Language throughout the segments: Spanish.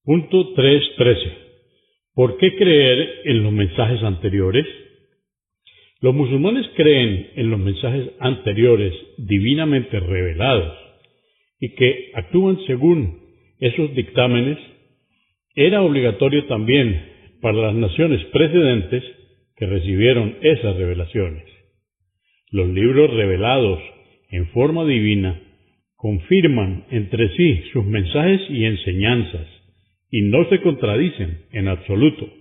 Punto 3.13. ¿Por qué creer en los mensajes anteriores? Los musulmanes creen en los mensajes anteriores divinamente revelados y que actúan según esos dictámenes. Era obligatorio también para las naciones precedentes que recibieron esas revelaciones. Los libros revelados en forma divina confirman entre sí sus mensajes y enseñanzas y no se contradicen en absoluto.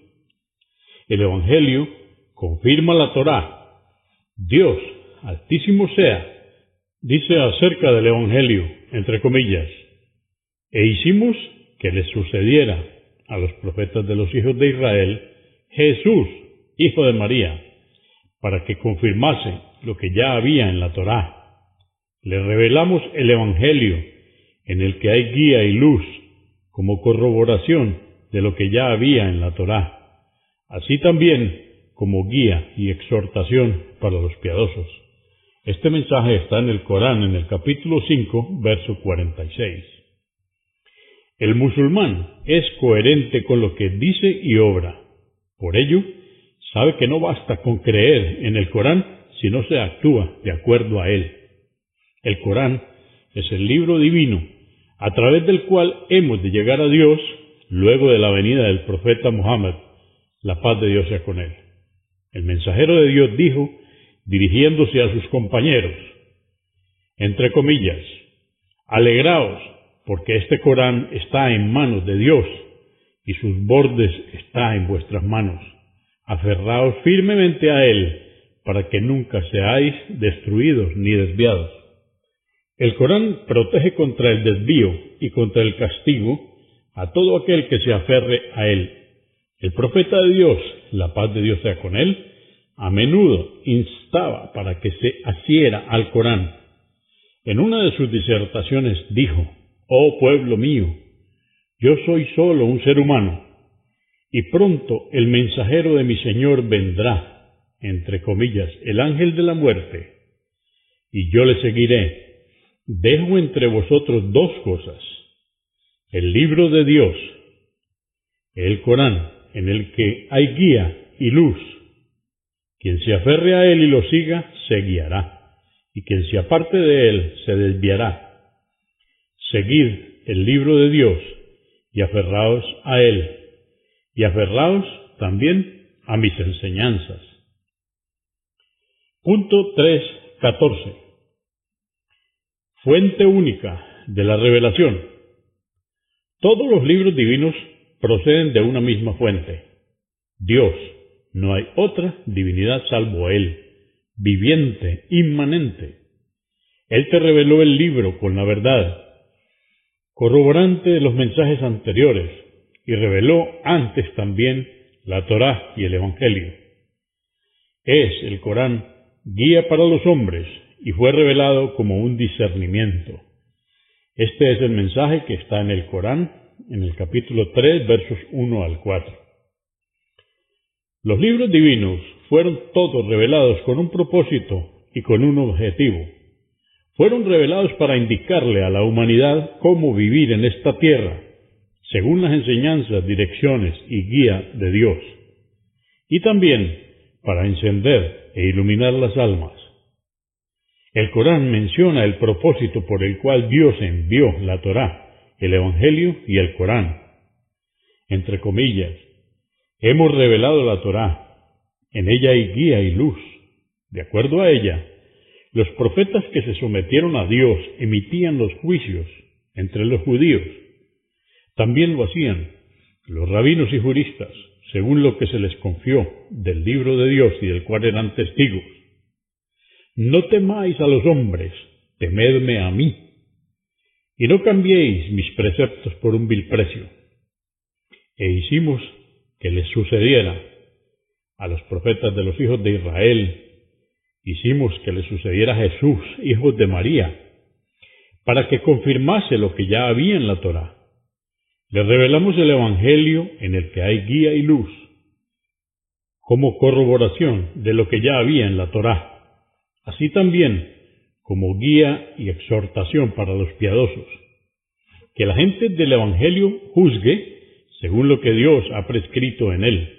El Evangelio confirma la Torá. Dios, altísimo sea, dice acerca del Evangelio, entre comillas, e hicimos que les sucediera a los profetas de los hijos de Israel Jesús, hijo de María, para que confirmase lo que ya había en la Torá. Le revelamos el Evangelio, en el que hay guía y luz, como corroboración de lo que ya había en la Torá, así también como guía y exhortación para los piadosos. Este mensaje está en el Corán, en el capítulo 5, verso 46. El musulmán es coherente con lo que dice y obra. Por ello, sabe que no basta con creer en el Corán si no se actúa de acuerdo a él. El Corán es el libro divino a través del cual hemos de llegar a Dios luego de la venida del profeta Muhammad, la paz de Dios sea con él. El mensajero de Dios dijo, dirigiéndose a sus compañeros, entre comillas, alegraos, porque este Corán está en manos de Dios y sus bordes está en vuestras manos. Aferraos firmemente a él para que nunca seáis destruidos ni desviados. El Corán protege contra el desvío y contra el castigo a todo aquel que se aferre a él. El profeta de Dios, la paz de Dios sea con él, a menudo instaba para que se asiera al Corán. En una de sus disertaciones dijo, «Oh pueblo mío, yo soy solo un ser humano, y pronto el mensajero de mi Señor vendrá, entre comillas, el ángel de la muerte, y yo le seguiré. Dejo entre vosotros dos cosas, el libro de Dios, el Corán, en el que hay guía y luz. Quien se aferre a él y lo siga, se guiará, y quien se aparte de él, se desviará. Seguid el libro de Dios, y aferraos a él, y aferraos también a mis enseñanzas». Punto 3.14. Fuente única de la revelación. Todos los libros divinos proceden de una misma fuente, Dios. No hay otra divinidad salvo Él, viviente, inmanente. Él te reveló el libro con la verdad, corroborante de los mensajes anteriores, y reveló antes también la Torá y el Evangelio. Es el Corán guía para los hombres y fue revelado como un discernimiento. Este es el mensaje que está en el Corán, en el capítulo 3, versos 1 al 4. Los libros divinos fueron todos revelados con un propósito y con un objetivo. Fueron revelados para indicarle a la humanidad cómo vivir en esta tierra, según las enseñanzas, direcciones y guía de Dios, y también para encender e iluminar las almas. El Corán menciona el propósito por el cual Dios envió la Torá, el Evangelio y el Corán. Entre comillas, hemos revelado la Torá. En ella hay guía y luz. De acuerdo a ella, los profetas que se sometieron a Dios emitían los juicios entre los judíos. También lo hacían los rabinos y juristas, según lo que se les confió del libro de Dios y del cual eran testigos. No temáis a los hombres, temedme a mí, y no cambiéis mis preceptos por un vil precio. E hicimos que les sucediera a los profetas de los hijos de Israel, hicimos que les sucediera a Jesús, hijo de María, para que confirmase lo que ya había en la Torá. Le revelamos el Evangelio en el que hay guía y luz, como corroboración de lo que ya había en la Torá, así también como guía y exhortación para los piadosos. Que la gente del Evangelio juzgue según lo que Dios ha prescrito en él.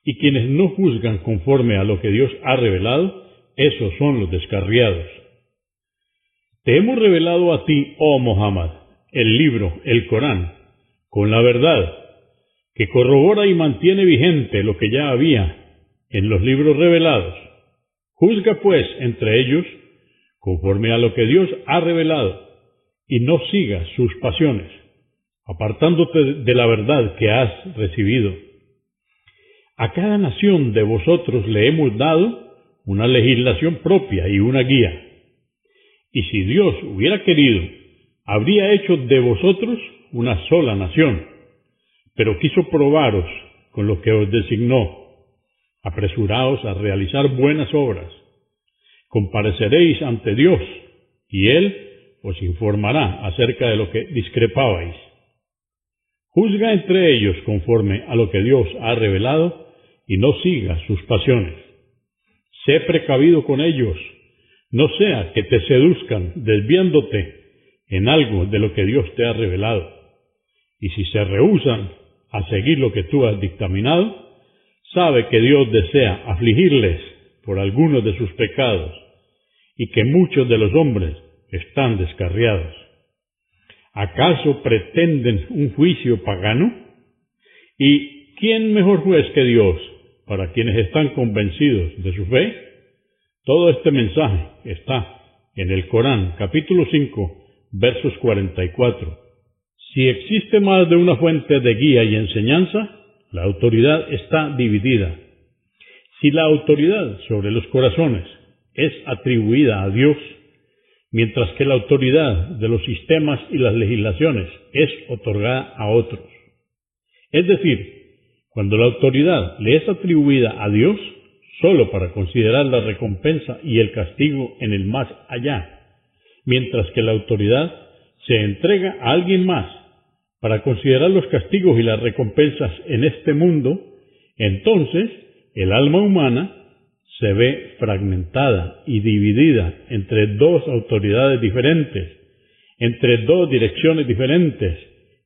Y quienes no juzgan conforme a lo que Dios ha revelado, esos son los descarriados. Te hemos revelado a ti, oh Muhammad, el libro, el Corán, con la verdad, que corrobora y mantiene vigente lo que ya había en los libros revelados. Juzga pues entre ellos conforme a lo que Dios ha revelado, y no sigas sus pasiones, apartándote de la verdad que has recibido. A cada nación de vosotros le hemos dado una legislación propia y una guía. Y si Dios hubiera querido, habría hecho de vosotros una sola nación, pero quiso probaros con lo que os designó. Apresuraos a realizar buenas obras. Compareceréis ante Dios, y Él os informará acerca de lo que discrepabais. Juzga entre ellos conforme a lo que Dios ha revelado, y no sigas sus pasiones. Sé precavido con ellos, no sea que te seduzcan desviándote en algo de lo que Dios te ha revelado. Y si se rehúsan a seguir lo que tú has dictaminado, sabe que Dios desea afligirles por algunos de sus pecados, y que muchos de los hombres están descarriados. ¿Acaso pretenden un juicio pagano? ¿Y quién mejor juez que Dios para quienes están convencidos de su fe? Todo este mensaje está en el Corán, capítulo 5, versos 44. Si existe más de una fuente de guía y enseñanza, la autoridad está dividida. Si la autoridad sobre los corazones es atribuida a Dios, mientras que la autoridad de los sistemas y las legislaciones es otorgada a otros. Es decir, cuando la autoridad le es atribuida a Dios, solo para considerar la recompensa y el castigo en el más allá, mientras que la autoridad se entrega a alguien más para considerar los castigos y las recompensas en este mundo, entonces el alma humana se ve fragmentada y dividida entre dos autoridades diferentes, entre dos direcciones diferentes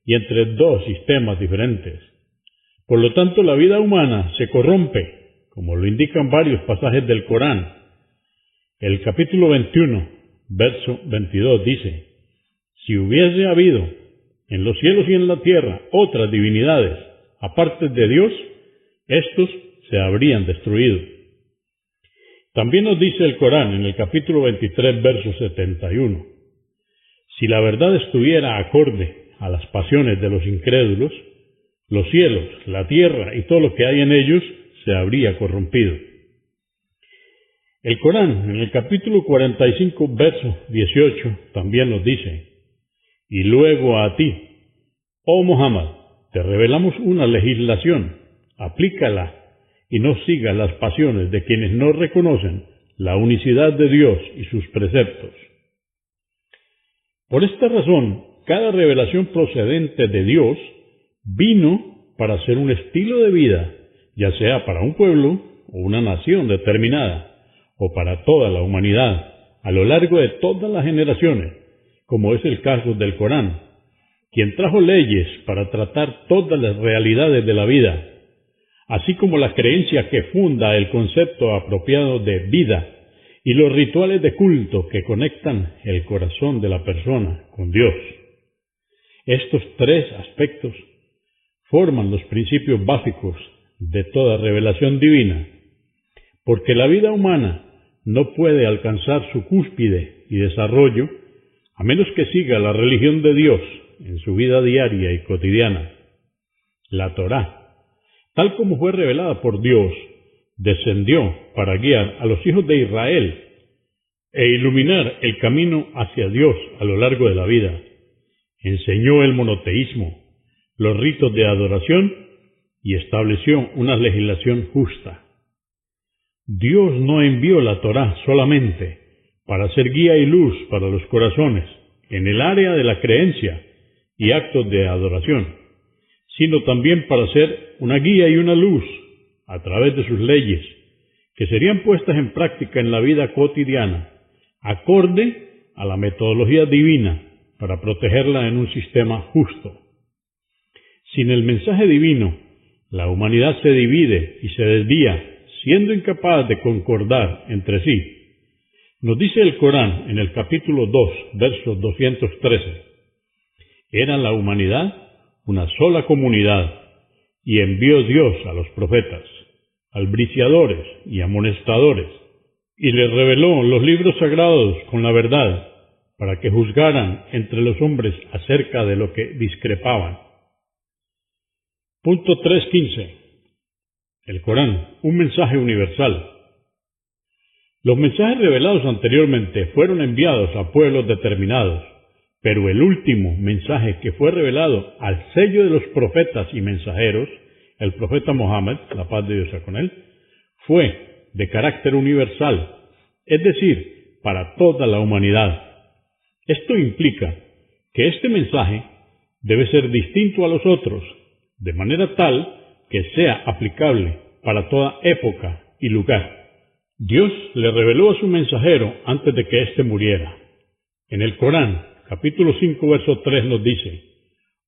y entre dos sistemas diferentes. Por lo tanto, la vida humana se corrompe, como lo indican varios pasajes del Corán. El capítulo 21, verso 22 dice: si hubiese habido en los cielos y en la tierra otras divinidades aparte de Dios, estos se habrían destruido. También nos dice el Corán en el capítulo 23, verso 71: si la verdad estuviera acorde a las pasiones de los incrédulos, los cielos, la tierra y todo lo que hay en ellos se habría corrompido. El Corán, en el capítulo 45, verso 18, también nos dice: y luego a ti, oh Muhammad, te revelamos una legislación, aplícala y no sigas las pasiones de quienes no reconocen la unicidad de Dios y sus preceptos. Por esta razón, cada revelación procedente de Dios vino para ser un estilo de vida, ya sea para un pueblo o una nación determinada, o para toda la humanidad, a lo largo de todas las generaciones, como es el caso del Corán, quien trajo leyes para tratar todas las realidades de la vida, así como la creencia que funda el concepto apropiado de vida y los rituales de culto que conectan el corazón de la persona con Dios. Estos tres aspectos forman los principios básicos de toda revelación divina, porque la vida humana no puede alcanzar su cúspide y desarrollo a menos que siga la religión de Dios en su vida diaria y cotidiana. La Torá, tal como fue revelada por Dios, descendió para guiar a los hijos de Israel e iluminar el camino hacia Dios a lo largo de la vida. Enseñó el monoteísmo, los ritos de adoración y estableció una legislación justa. Dios no envió la Torá solamente para ser guía y luz para los corazones en el área de la creencia y actos de adoración, sino también para ser una guía y una luz a través de sus leyes, que serían puestas en práctica en la vida cotidiana, acorde a la metodología divina para protegerla en un sistema justo. Sin el mensaje divino, la humanidad se divide y se desvía, siendo incapaz de concordar entre sí. Nos dice el Corán en el capítulo 2, verso 213. Era la humanidad una sola comunidad, y envió Dios a los profetas, albriciadores y amonestadores, y les reveló los libros sagrados con la verdad, para que juzgaran entre los hombres acerca de lo que discrepaban. Punto 3.15. El Corán, un mensaje universal. Los mensajes revelados anteriormente fueron enviados a pueblos determinados, pero el último mensaje que fue revelado al sello de los profetas y mensajeros, el profeta Mohammed, la paz de Dios sea con él, fue de carácter universal, es decir, para toda la humanidad. Esto implica que este mensaje debe ser distinto a los otros, de manera tal que sea aplicable para toda época y lugar. Dios le reveló a su mensajero antes de que éste muriera. En el Corán, capítulo 5, verso 3 nos dice: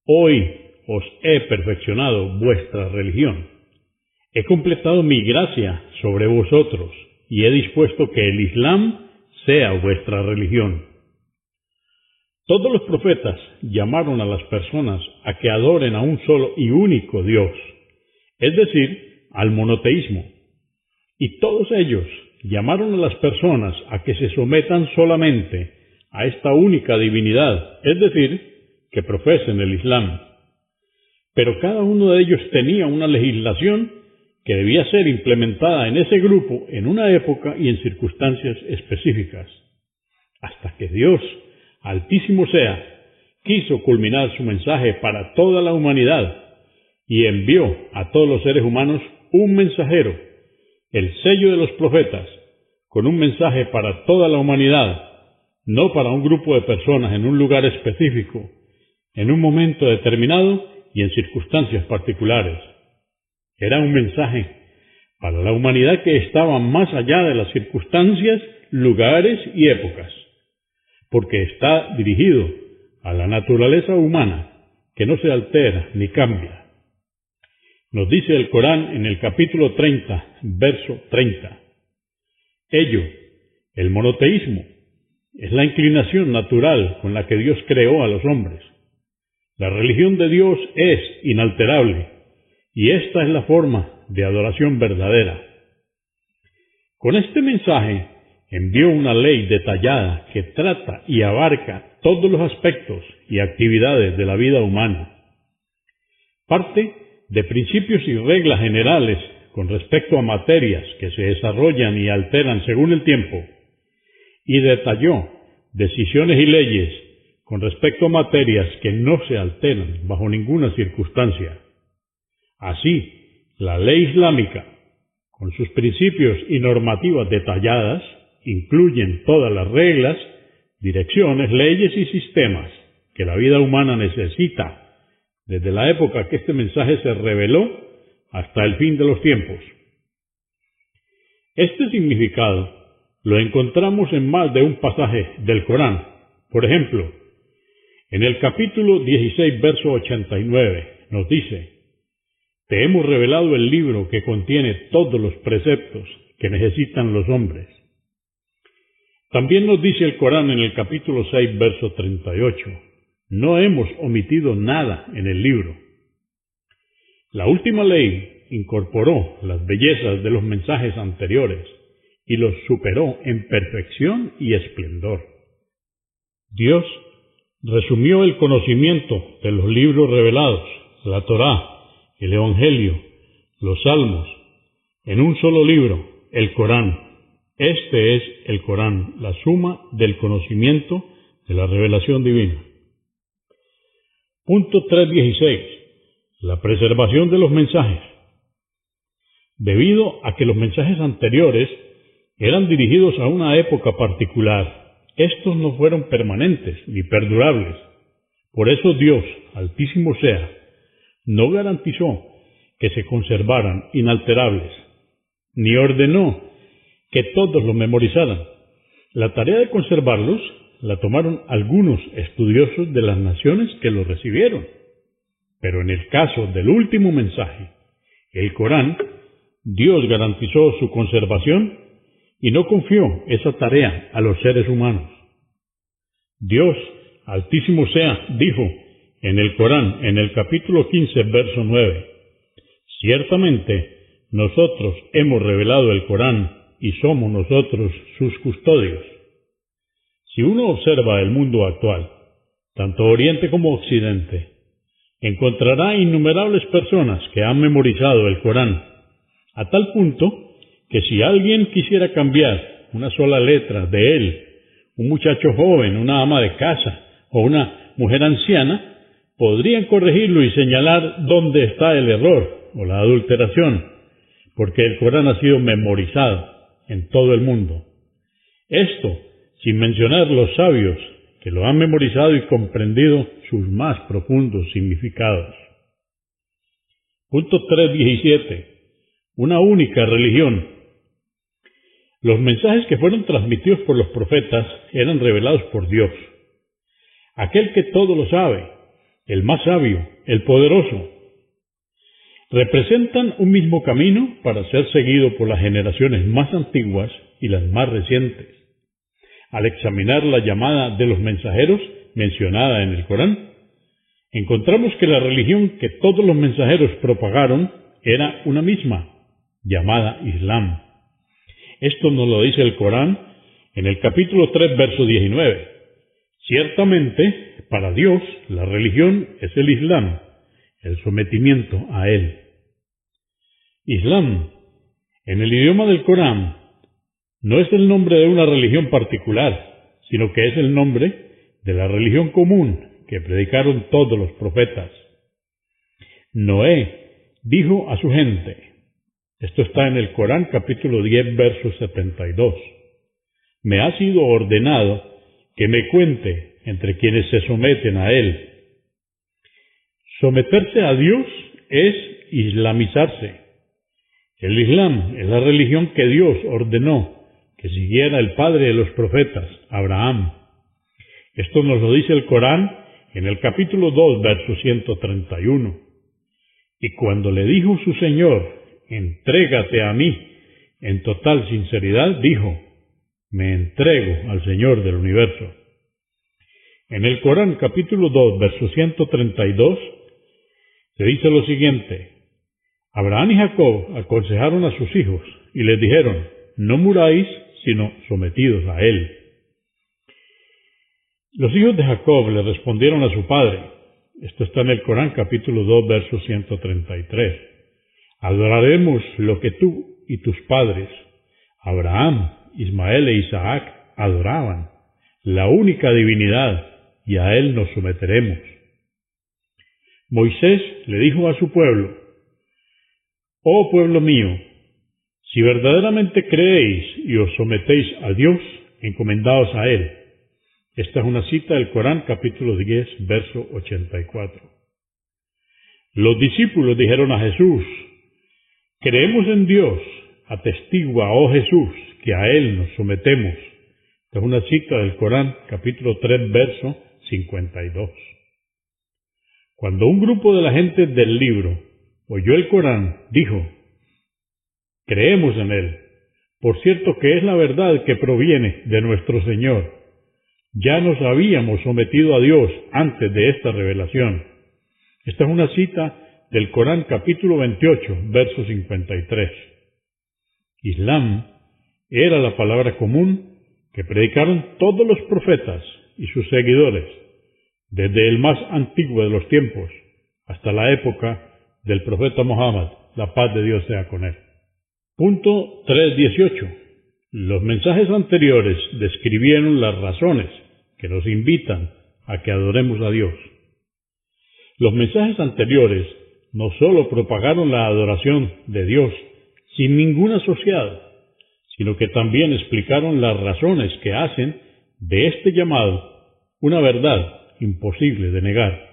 Hoy os he perfeccionado vuestra religión. He completado mi gracia sobre vosotros y he dispuesto que el Islam sea vuestra religión. Todos los profetas llamaron a las personas a que adoren a un solo y único Dios, es decir, al monoteísmo. Y todos ellos llamaron a las personas a que se sometan solamente a esta única divinidad, es decir, que profesen el Islam. Pero cada uno de ellos tenía una legislación que debía ser implementada en ese grupo en una época y en circunstancias específicas, hasta que Dios, Altísimo sea, quiso culminar su mensaje para toda la humanidad y envió a todos los seres humanos un mensajero, el sello de los profetas, con un mensaje para toda la humanidad, no para un grupo de personas en un lugar específico, en un momento determinado y en circunstancias particulares. Era un mensaje para la humanidad que estaba más allá de las circunstancias, lugares y épocas, porque está dirigido a la naturaleza humana, que no se altera ni cambia. Nos dice el Corán en el capítulo 30, verso 30. Ello, el monoteísmo, es la inclinación natural con la que Dios creó a los hombres. La religión de Dios es inalterable, y esta es la forma de adoración verdadera. Con este mensaje envió una ley detallada que trata y abarca todos los aspectos y actividades de la vida humana. Parte de principios y reglas generales con respecto a materias que se desarrollan y alteran según el tiempo, y detalló decisiones y leyes con respecto a materias que no se alteran bajo ninguna circunstancia. Así, la ley islámica, con sus principios y normativas detalladas, incluyen todas las reglas, direcciones, leyes y sistemas que la vida humana necesita desde la época que este mensaje se reveló hasta el fin de los tiempos. Este significado lo encontramos en más de un pasaje del Corán. Por ejemplo, en el capítulo 16, verso 89, nos dice: Te hemos revelado el libro que contiene todos los preceptos que necesitan los hombres. También nos dice el Corán en el capítulo 6, verso 38, no hemos omitido nada en el libro. La última ley incorporó las bellezas de los mensajes anteriores y los superó en perfección y esplendor. Dios resumió el conocimiento de los libros revelados, la Torá, el Evangelio, los Salmos, en un solo libro, el Corán. Este es el Corán, la suma del conocimiento de la revelación divina. Punto 3.16. La preservación de los mensajes. Debido a que los mensajes anteriores eran dirigidos a una época particular, estos no fueron permanentes ni perdurables. Por eso Dios, Altísimo sea, no garantizó que se conservaran inalterables, ni ordenó que todos los memorizaran. La tarea de conservarlos la tomaron algunos estudiosos de las naciones que los recibieron. Pero en el caso del último mensaje, el Corán, Dios garantizó su conservación y no confió esa tarea a los seres humanos. Dios, Altísimo sea, dijo en el Corán, en el capítulo 15, verso 9, ciertamente nosotros hemos revelado el Corán y somos nosotros sus custodios. Si uno observa el mundo actual, tanto Oriente como Occidente, encontrará innumerables personas que han memorizado el Corán, a tal punto que si alguien quisiera cambiar una sola letra de él, un muchacho joven, una ama de casa o una mujer anciana, podrían corregirlo y señalar dónde está el error o la adulteración, porque el Corán ha sido memorizado en todo el mundo. Esto sin mencionar los sabios que lo han memorizado y comprendido sus más profundos significados. Punto 3.17. Una única religión. Los mensajes que fueron transmitidos por los profetas eran revelados por Dios, aquel que todo lo sabe, el más sabio, el poderoso. Representan un mismo camino para ser seguido por las generaciones más antiguas y las más recientes. Al examinar la llamada de los mensajeros mencionada en el Corán, encontramos que la religión que todos los mensajeros propagaron era una misma, llamada Islam. Esto nos lo dice el Corán en el capítulo 3, verso 19. Ciertamente, para Dios, la religión es el Islam, el sometimiento a Él. Islam, en el idioma del Corán, no es el nombre de una religión particular, sino que es el nombre de la religión común que predicaron todos los profetas. Noé dijo a su gente, esto está en el Corán capítulo 10, verso 72, me ha sido ordenado que me cuente entre quienes se someten a Él. Someterse a Dios es islamizarse. El Islam es la religión que Dios ordenó que siguiera el padre de los profetas, Abraham. Esto nos lo dice el Corán en el capítulo 2, verso 131. Y cuando le dijo su Señor, entrégate a mí, en total sinceridad, dijo, me entrego al Señor del universo. En el Corán capítulo 2, verso 132, se dice lo siguiente, Abraham y Jacob aconsejaron a sus hijos y les dijeron, no muráis, sino sometidos a él. Los hijos de Jacob le respondieron a su padre, esto está en el Corán capítulo 2, verso 133, adoraremos lo que tú y tus padres, Abraham, Ismael e Isaac, adoraban, la única divinidad, y a él nos someteremos. Moisés le dijo a su pueblo, oh pueblo mío, si verdaderamente creéis y os sometéis a Dios, encomendaos a Él. Esta es una cita del Corán, capítulo 10, verso 84. Los discípulos dijeron a Jesús, creemos en Dios, atestigua, oh Jesús, que a Él nos sometemos. Esta es una cita del Corán, capítulo 3, verso 52. Cuando un grupo de la gente del libro oyó el Corán, dijo, creemos en él. Por cierto que es la verdad que proviene de nuestro Señor. Ya nos habíamos sometido a Dios antes de esta revelación. Esta es una cita del Corán capítulo 28, verso 53. Islam era la palabra común que predicaron todos los profetas y sus seguidores, desde el más antiguo de los tiempos hasta la época del profeta Muhammad, la paz de Dios sea con él. Punto 3.18. Los mensajes anteriores describieron las razones que nos invitan a que adoremos a Dios. Los mensajes anteriores no sólo propagaron la adoración de Dios sin ningún asociado, sino que también explicaron las razones que hacen de este llamado una verdad imposible de negar.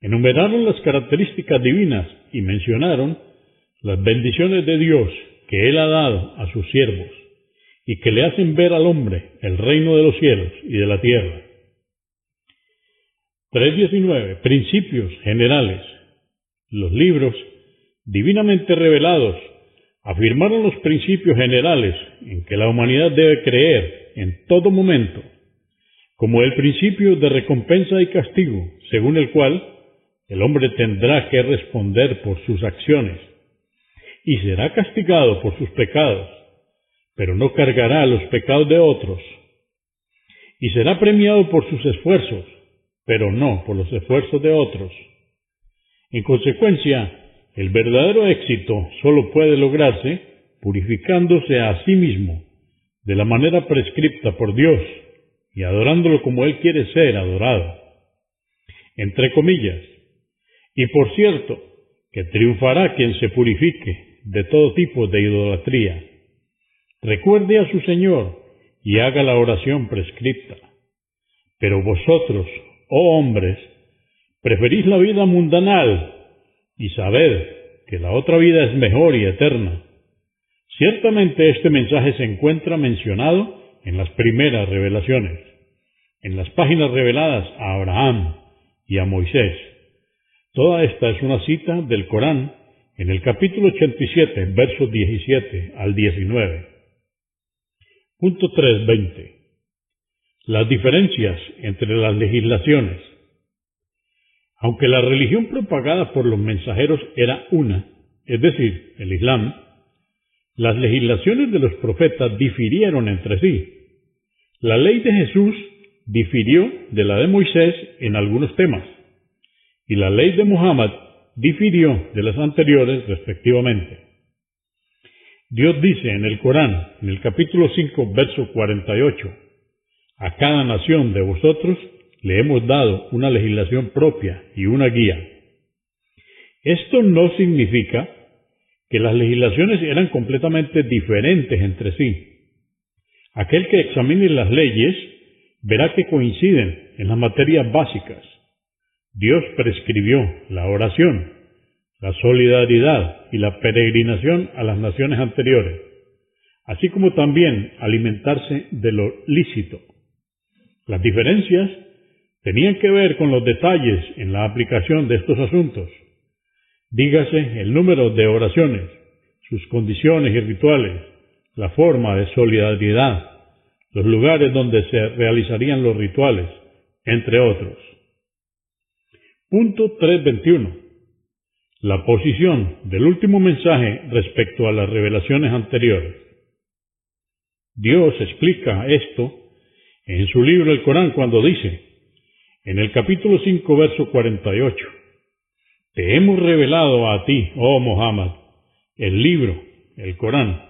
Enumeraron las características divinas y mencionaron las bendiciones de Dios que Él ha dado a sus siervos y que le hacen ver al hombre el reino de los cielos y de la tierra. 3.19. Principios generales. Los libros divinamente revelados afirmaron los principios generales en que la humanidad debe creer en todo momento, como el principio de recompensa y castigo, según el cual el hombre tendrá que responder por sus acciones y será castigado por sus pecados, pero no cargará los pecados de otros, y será premiado por sus esfuerzos, pero no por los esfuerzos de otros. En consecuencia, el verdadero éxito solo puede lograrse purificándose a sí mismo de la manera prescripta por Dios y adorándolo como Él quiere ser adorado. Entre comillas, y por cierto, que triunfará quien se purifique de todo tipo de idolatría. Recuerde a su Señor y haga la oración prescripta. Pero vosotros, oh hombres, preferís la vida mundanal y sabed que la otra vida es mejor y eterna. Ciertamente este mensaje se encuentra mencionado en las primeras revelaciones, en las páginas reveladas a Abraham y a Moisés. Toda esta es una cita del Corán en el capítulo 87, versos 17 al 19. Punto 3.20. Las diferencias entre las legislaciones. Aunque la religión propagada por los mensajeros era una, es decir, el Islam, las legislaciones de los profetas difirieron entre sí. La ley de Jesús difirió de la de Moisés en algunos temas, y la ley de Muhammad difirió de las anteriores respectivamente. Dios dice en el Corán, en el capítulo 5, verso 48, a cada nación de vosotros le hemos dado una legislación propia y una guía. Esto no significa que las legislaciones eran completamente diferentes entre sí. Aquel que examine las leyes verá que coinciden en las materias básicas. Dios prescribió la oración, la solidaridad y la peregrinación a las naciones anteriores, así como también alimentarse de lo lícito. Las diferencias tenían que ver con los detalles en la aplicación de estos asuntos. Dígase el número de oraciones, sus condiciones y rituales, la forma de solidaridad, los lugares donde se realizarían los rituales, entre otros. Punto 3.21. La posición del último mensaje respecto a las revelaciones anteriores. Dios explica esto en su libro el Corán cuando dice, en el capítulo 5, verso 48, te hemos revelado a ti, oh Muhammad, el libro, el Corán,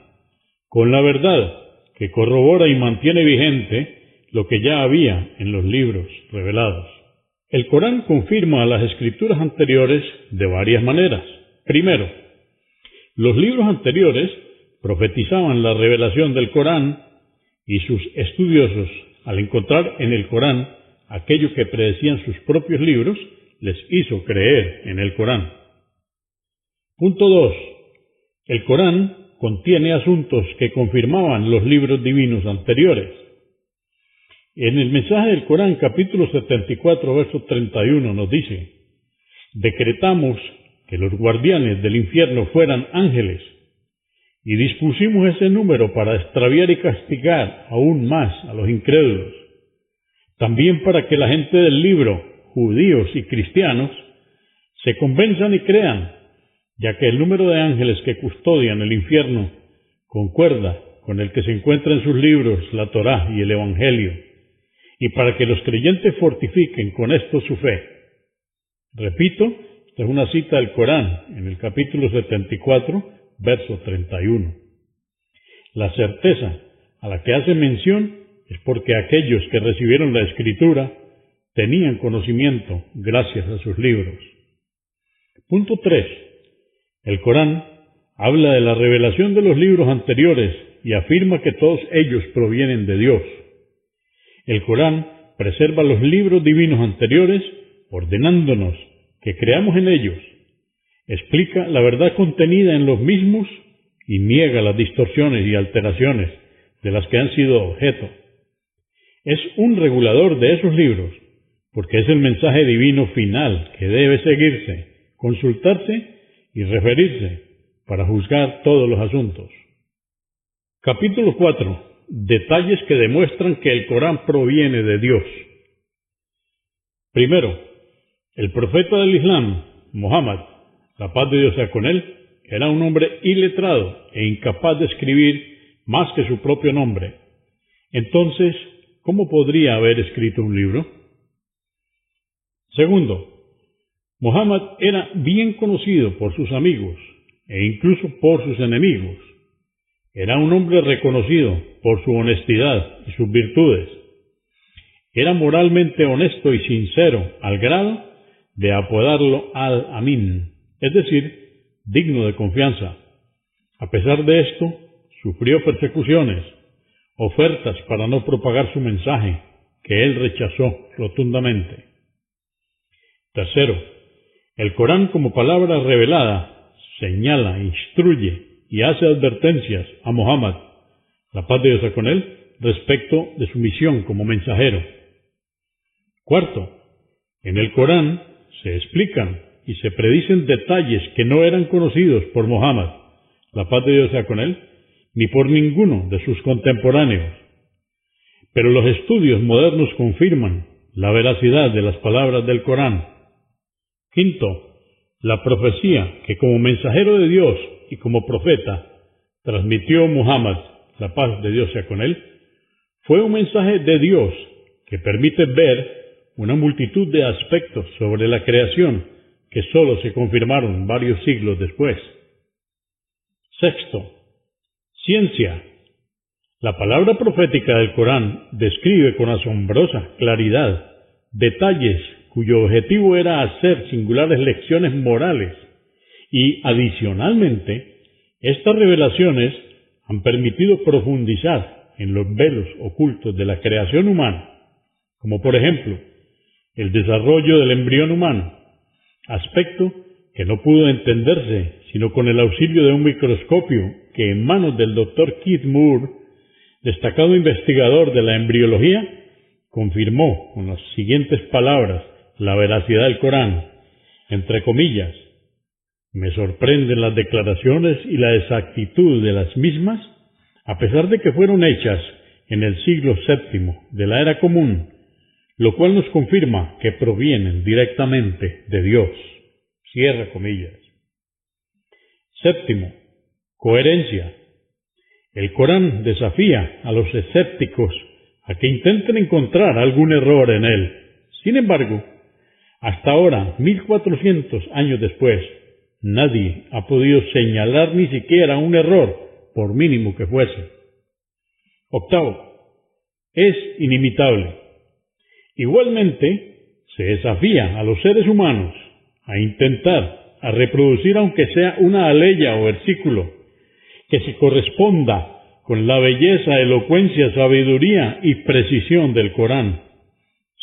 con la verdad que corrobora y mantiene vigente lo que ya había en los libros revelados. El Corán confirma las escrituras anteriores de varias maneras. Primero, los libros anteriores profetizaban la revelación del Corán y sus estudiosos, al encontrar en el Corán aquello que predecían sus propios libros, les hizo creer en el Corán. Punto 2. El Corán contiene asuntos que confirmaban los libros divinos anteriores. En el mensaje del Corán, capítulo 74, verso 31, nos dice, decretamos que los guardianes del infierno fueran ángeles, y dispusimos ese número para extraviar y castigar aún más a los incrédulos, también para que la gente del libro, judíos y cristianos, se convenzan y crean, ya que el número de ángeles que custodian el infierno concuerda con el que se encuentra en sus libros, la Torá y el Evangelio, y para que los creyentes fortifiquen con esto su fe. Repito, esta es una cita del Corán, en el capítulo 74, verso 31. La certeza a la que hace mención es porque aquellos que recibieron la Escritura tenían conocimiento gracias a sus libros. Punto 3. El Corán habla de la revelación de los libros anteriores y afirma que todos ellos provienen de Dios. El Corán preserva los libros divinos anteriores, ordenándonos que creamos en ellos. Explica la verdad contenida en los mismos y niega las distorsiones y alteraciones de las que han sido objeto. Es un regulador de esos libros, porque es el mensaje divino final que debe seguirse, consultarse y referirse para juzgar todos los asuntos. Capítulo 4. Detalles que demuestran que el Corán proviene de Dios. Primero, el profeta del Islam, Muhammad, la paz de Dios sea con él, era un hombre iletrado e incapaz de escribir más que su propio nombre. Entonces, ¿cómo podría haber escrito un libro? Segundo, Muhammad era bien conocido por sus amigos e incluso por sus enemigos. Era un hombre reconocido por su honestidad y sus virtudes. Era moralmente honesto y sincero al grado de apodarlo Al-Amin, es decir, digno de confianza. A pesar de esto, sufrió persecuciones, ofertas para no propagar su mensaje, que él rechazó rotundamente. Tercero, el Corán como palabra revelada señala, instruye y hace advertencias a Muhammad, la paz de Dios sea con él, respecto de su misión como mensajero. Cuarto, en el Corán se explican y se predicen detalles que no eran conocidos por Muhammad, la paz de Dios sea con él, ni por ninguno de sus contemporáneos. Pero los estudios modernos confirman la veracidad de las palabras del Corán. Quinto, la profecía que como mensajero de Dios y como profeta transmitió Muhammad, la paz de Dios sea con él, fue un mensaje de Dios que permite ver una multitud de aspectos sobre la creación que sólo se confirmaron varios siglos después. Sexto, ciencia. La palabra profética del Corán describe con asombrosa claridad detalles cuyo objetivo era hacer singulares lecciones morales y, adicionalmente, estas revelaciones han permitido profundizar en los velos ocultos de la creación humana, como por ejemplo, el desarrollo del embrión humano, aspecto que no pudo entenderse sino con el auxilio de un microscopio que en manos del Dr. Keith Moore, destacado investigador de la embriología, confirmó con las siguientes palabras la veracidad del Corán, entre comillas: me sorprenden las declaraciones y la exactitud de las mismas, a pesar de que fueron hechas en el siglo VII de la era común, lo cual nos confirma que provienen directamente de Dios. Cierra comillas. Séptimo, coherencia. El Corán desafía a los escépticos a que intenten encontrar algún error en él. Sin embargo, hasta ahora, 1400 años después, nadie ha podido señalar ni siquiera un error, por mínimo que fuese. Octavo, es inimitable. Igualmente, se desafía a los seres humanos a intentar a reproducir aunque sea una aleya o versículo que se corresponda con la belleza, elocuencia, sabiduría y precisión del Corán.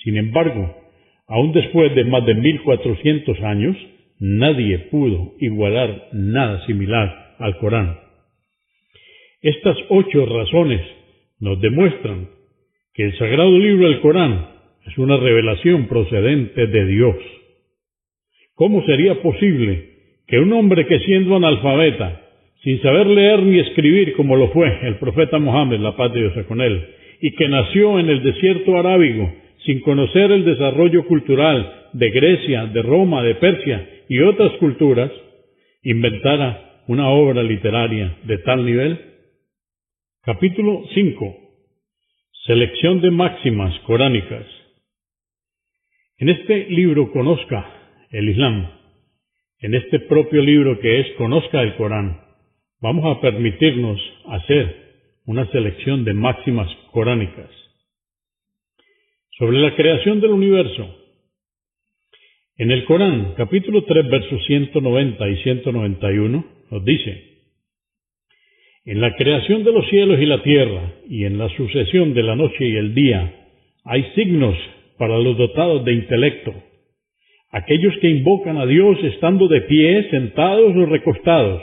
Sin embargo, aún después de más de 1400 años, nadie pudo igualar nada similar al Corán. Estas 8 razones nos demuestran que el sagrado libro del Corán es una revelación procedente de Dios. ¿Cómo sería posible que un hombre que siendo analfabeta, sin saber leer ni escribir como lo fue el profeta Mohammed, la paz de Dios sea con él, y que nació en el desierto arábigo, sin conocer el desarrollo cultural de Grecia, de Roma, de Persia y otras culturas, inventara una obra literaria de tal nivel? Capítulo 5. Selección de máximas coránicas. En este libro Conozca el Islam, en este propio libro que es Conozca el Corán, vamos a permitirnos hacer una selección de máximas coránicas. Sobre la creación del universo. En el Corán, capítulo 3, versos 190 y 191, nos dice: en la creación de los cielos y la tierra, y en la sucesión de la noche y el día, hay signos para los dotados de intelecto, aquellos que invocan a Dios estando de pie, sentados o recostados,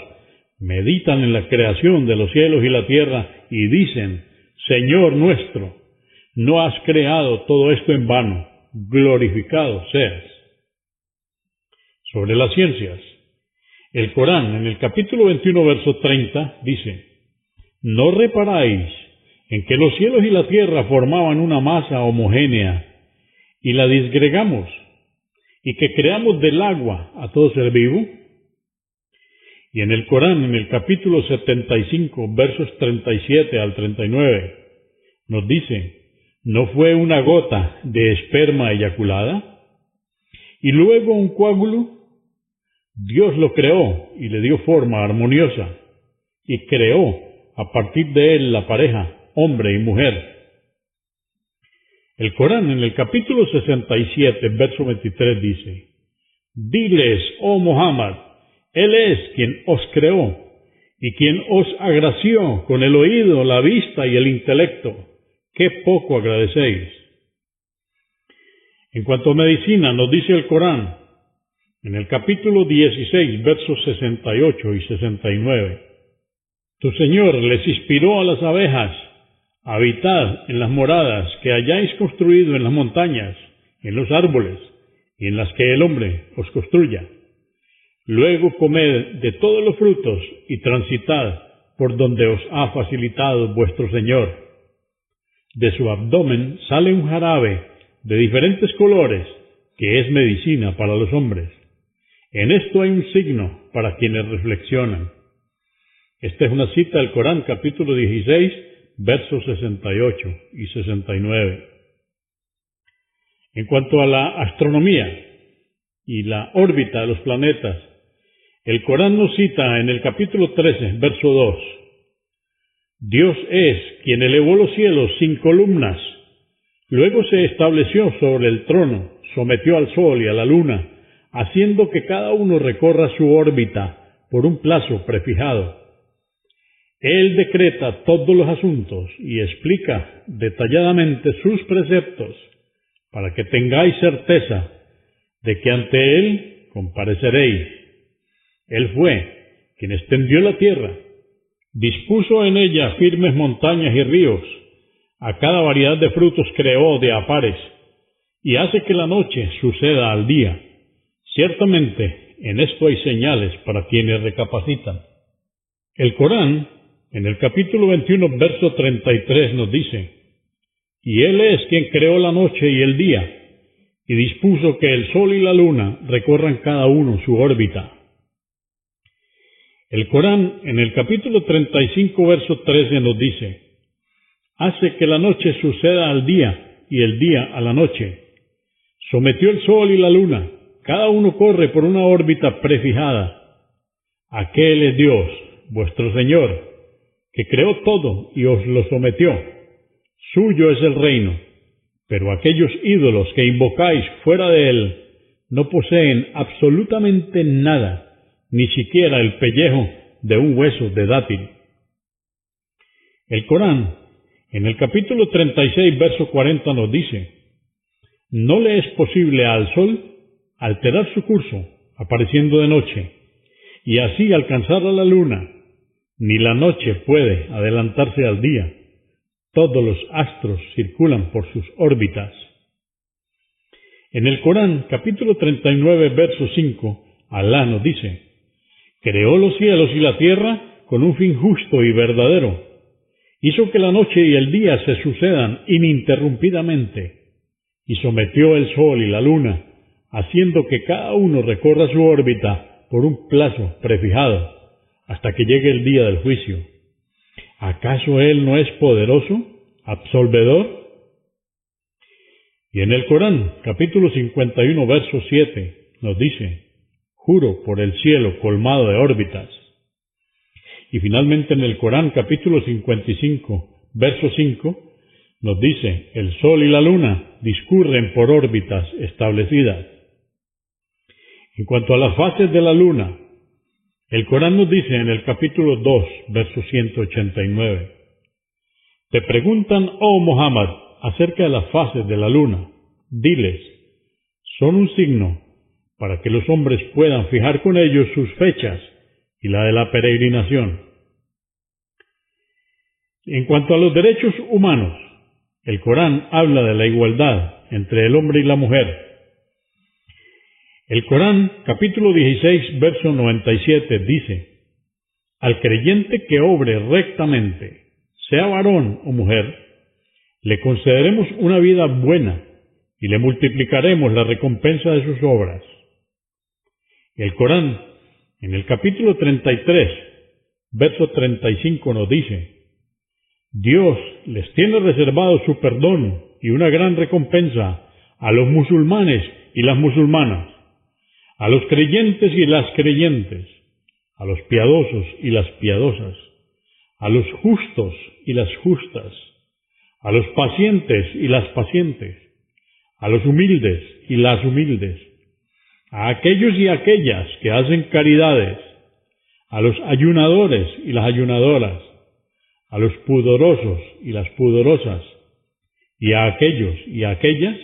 meditan en la creación de los cielos y la tierra y dicen: Señor nuestro, no has creado todo esto en vano, glorificado seas. Sobre las ciencias, el Corán en el capítulo 21, verso 30 dice: ¿No reparáis en que los cielos y la tierra formaban una masa homogénea y la disgregamos, y que creamos del agua a todo ser vivo? Y en el Corán, en el capítulo 75, versos 37 al 39, nos dice: ¿No fue una gota de esperma eyaculada? Y luego un coágulo. Dios lo creó y le dio forma armoniosa, y creó a partir de él la pareja, hombre y mujer. El Corán en el capítulo 67, verso 23 dice: Diles, oh Muhammad, Él es quien os creó y quien os agració con el oído, la vista y el intelecto. ¡Qué poco agradecéis! En cuanto a medicina, nos dice el Corán, en el capítulo 16, versos 68 y 69, Tu Señor les inspiró a las abejas: habitad en las moradas que hayáis construido en las montañas, en los árboles y en las que el hombre os construya. Luego comed de todos los frutos y transitad por donde os ha facilitado vuestro Señor. De su abdomen sale un jarabe de diferentes colores que es medicina para los hombres. En esto hay un signo para quienes reflexionan. Esta es una cita del Corán, capítulo 16, versos 68 y 69. En cuanto a la astronomía y la órbita de los planetas, el Corán nos cita en el capítulo 13, verso 2: Dios es quien elevó los cielos sin columnas, luego se estableció sobre el trono, sometió al sol y a la luna, haciendo que cada uno recorra su órbita por un plazo prefijado. Él decreta todos los asuntos y explica detalladamente sus preceptos para que tengáis certeza de que ante Él compareceréis. Él fue quien extendió la tierra, dispuso en ella firmes montañas y ríos, a cada variedad de frutos creó de a pares, y hace que la noche suceda al día. Ciertamente, en esto hay señales para quienes recapacitan. El Corán, en el capítulo 21, verso 33, nos dice: Y Él es quien creó la noche y el día, y dispuso que el sol y la luna recorran cada uno su órbita. El Corán, en el capítulo 35, verso 13, nos dice: Hace que la noche suceda al día y el día a la noche. Sometió el sol y la luna, cada uno corre por una órbita prefijada. Aquel es Dios, vuestro Señor, que creó todo y os lo sometió. Suyo es el reino, pero aquellos ídolos que invocáis fuera de él no poseen absolutamente nada, ni siquiera el pellejo de un hueso de dátil. El Corán, en el capítulo 36, verso 40, nos dice: No le es posible al sol alterar su curso, apareciendo de noche, y así alcanzar a la luna, ni la noche puede adelantarse al día. Todos los astros circulan por sus órbitas. En el Corán, capítulo 39, verso 5, Alá nos dice: Creó los cielos y la tierra con un fin justo y verdadero. Hizo que la noche y el día se sucedan ininterrumpidamente, y sometió el sol y la luna, haciendo que cada uno recorra su órbita por un plazo prefijado, hasta que llegue el día del juicio. ¿Acaso Él no es poderoso, absolvedor? Y en el Corán, capítulo 51, verso 7, nos dice: Juro por el cielo colmado de órbitas. Y finalmente en el Corán, capítulo 55, verso 5, nos dice: El sol y la luna discurren por órbitas establecidas. En cuanto a las fases de la luna, el Corán nos dice en el capítulo 2, verso 189: Te preguntan, oh Muhammad, acerca de las fases de la luna. Diles: son un signo para que los hombres puedan fijar con ellos sus fechas y la de la peregrinación. En cuanto a los derechos humanos, el Corán habla de la igualdad entre el hombre y la mujer. El Corán, capítulo 16, verso 97, dice: al creyente que obre rectamente, sea varón o mujer, le concederemos una vida buena y le multiplicaremos la recompensa de sus obras. El Corán, en el capítulo 33, verso 35, nos dice: Dios les tiene reservado su perdón y una gran recompensa a los musulmanes y las musulmanas, a los creyentes y las creyentes, a los piadosos y las piadosas, a los justos y las justas, a los pacientes y las pacientes, a los humildes y las humildes, a aquellos y aquellas que hacen caridades, a los ayunadores y las ayunadoras, a los pudorosos y las pudorosas, y a aquellos y aquellas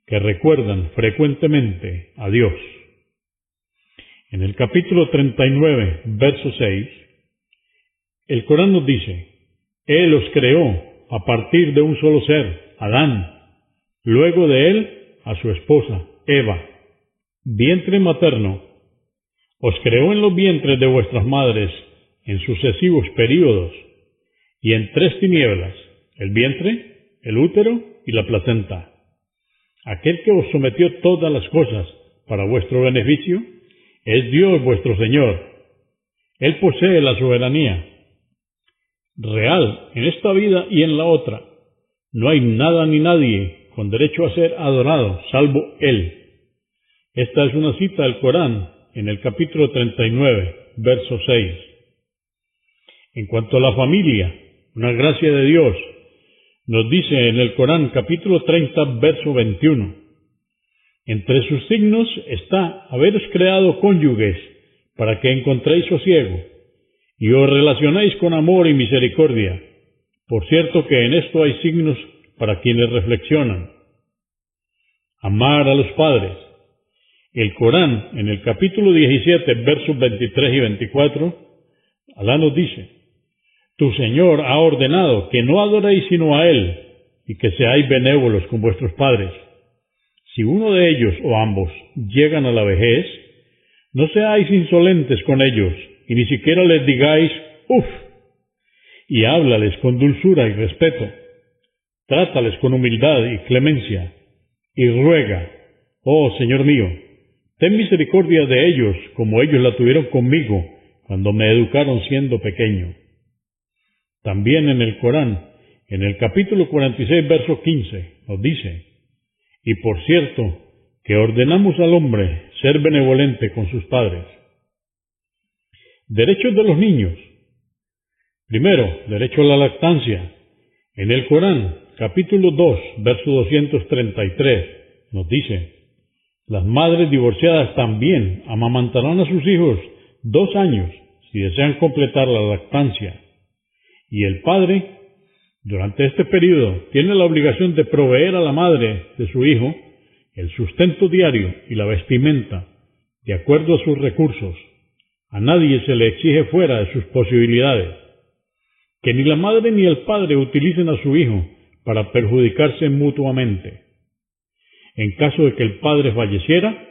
que recuerdan frecuentemente a Dios. En el capítulo 39, verso 6, el Corán nos dice: Él los creó a partir de un solo ser, Adán, luego de él a su esposa, Eva, vientre materno. Os creó en los vientres de vuestras madres en sucesivos períodos y en 3 tinieblas, el vientre, el útero y la placenta. Aquel que os sometió todas las cosas para vuestro beneficio es Dios vuestro Señor. Él posee la soberanía real en esta vida y en la otra. No hay nada ni nadie con derecho a ser adorado salvo Él. Esta es una cita del Corán en el capítulo 39, verso 6. En cuanto a la familia, una gracia de Dios, nos dice en el Corán capítulo 30, verso 21: entre sus signos está haberos creado cónyuges para que encontréis sosiego y os relacionéis con amor y misericordia. Por cierto que en esto hay signos para quienes reflexionan. Amar a los padres. El Corán, en el capítulo 17, versos 23 y 24, Alá nos dice: tu Señor ha ordenado que no adoréis sino a Él y que seáis benévolos con vuestros padres. Si uno de ellos o ambos llegan a la vejez, no seáis insolentes con ellos y ni siquiera les digáis «uf», y háblales con dulzura y respeto. Trátales con humildad y clemencia y ruega: «Oh Señor mío, ten misericordia de ellos como ellos la tuvieron conmigo cuando me educaron siendo pequeño». También en el Corán, en el capítulo 46, verso 15, nos dice: y por cierto, que ordenamos al hombre ser benevolente con sus padres. Derechos de los niños. Primero, derecho a la lactancia. En el Corán, capítulo 2, verso 233, nos dice: las madres divorciadas también amamantarán a sus hijos 2 años si desean completar la lactancia. Y el padre, durante este periodo, tiene la obligación de proveer a la madre de su hijo el sustento diario y la vestimenta, de acuerdo a sus recursos. A nadie se le exige fuera de sus posibilidades. Que ni la madre ni el padre utilicen a su hijo para perjudicarse mutuamente. En caso de que el padre falleciera,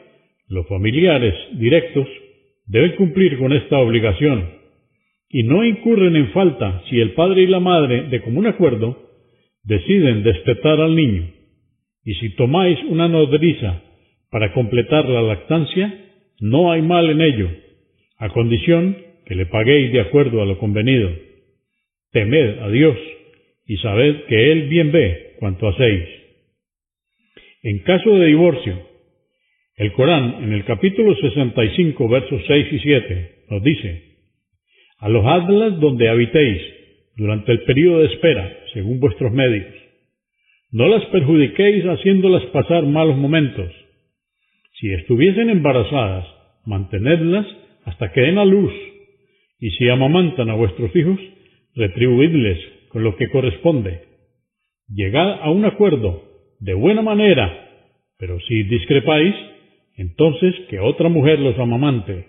los familiares directos deben cumplir con esta obligación y no incurren en falta si el padre y la madre, de común acuerdo, deciden destetar al niño. Y si tomáis una nodriza para completar la lactancia, no hay mal en ello, a condición que le paguéis de acuerdo a lo convenido. Temed a Dios y sabed que Él bien ve cuanto hacéis. En caso de divorcio, el Corán, en el capítulo 65, versos 6 y 7, nos dice: alojadlas donde habitéis durante el período de espera, según vuestros medios. No las perjudiquéis haciéndolas pasar malos momentos. Si estuviesen embarazadas, mantenedlas hasta que den a luz, y si amamantan a vuestros hijos, retribuidles con lo que corresponde. Llegad a un acuerdo de buena manera, pero si discrepáis, entonces que otra mujer los amamante.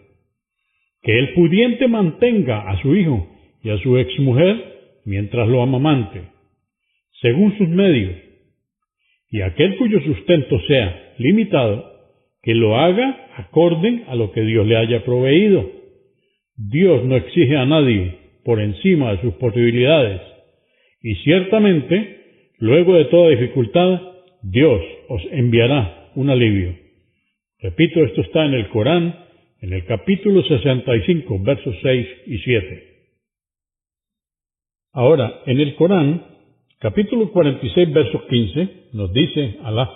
Que el pudiente mantenga a su hijo y a su exmujer mientras lo amamante, según sus medios. y aquel cuyo sustento sea limitado, que lo haga acorde a lo que Dios le haya proveído. Dios no exige a nadie por encima de sus posibilidades, y ciertamente, luego de toda dificultad, Dios os enviará un alivio. Repito, esto está en el Corán, en el capítulo 65, versos 6 y 7. Ahora, en el Corán, capítulo 46, versos 15, nos dice Alá: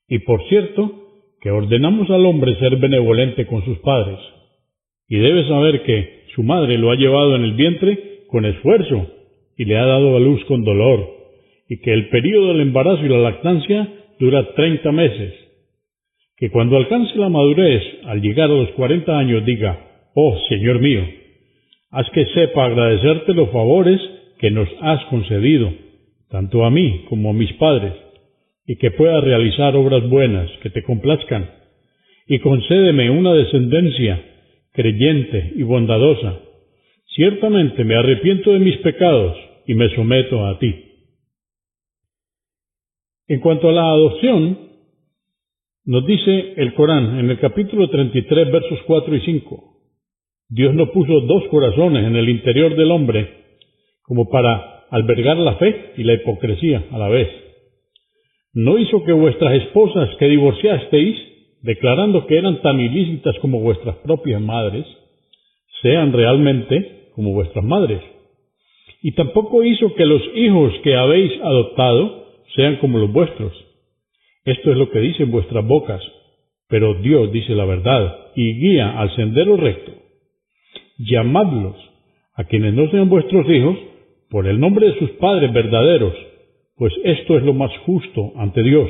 y por cierto, que ordenamos al hombre ser benevolente con sus padres, y debe saber que su madre lo ha llevado en el vientre con esfuerzo y le ha dado a luz con dolor, y que el período del embarazo y la lactancia dura 30 meses, que cuando alcance la madurez, al llegar a los 40 años, diga: oh Señor mío, haz que sepa agradecerte los favores que nos has concedido, tanto a mí como a mis padres, y que pueda realizar obras buenas que te complazcan, y concédeme una descendencia creyente y bondadosa. Ciertamente me arrepiento de mis pecados y me someto a ti. En cuanto a la adopción, nos dice el Corán en el capítulo 33, versos 4 y 5, Dios no puso dos corazones en el interior del hombre como para albergar la fe y la hipocresía a la vez. No hizo que vuestras esposas que divorciasteis, declarando que eran tan ilícitas como vuestras propias madres, sean realmente como vuestras madres. Y tampoco hizo que los hijos que habéis adoptado sean como los vuestros. Esto es lo que dicen vuestras bocas, pero Dios dice la verdad y guía al sendero recto. Llamadlos, a quienes no sean vuestros hijos, por el nombre de sus padres verdaderos, pues esto es lo más justo ante Dios.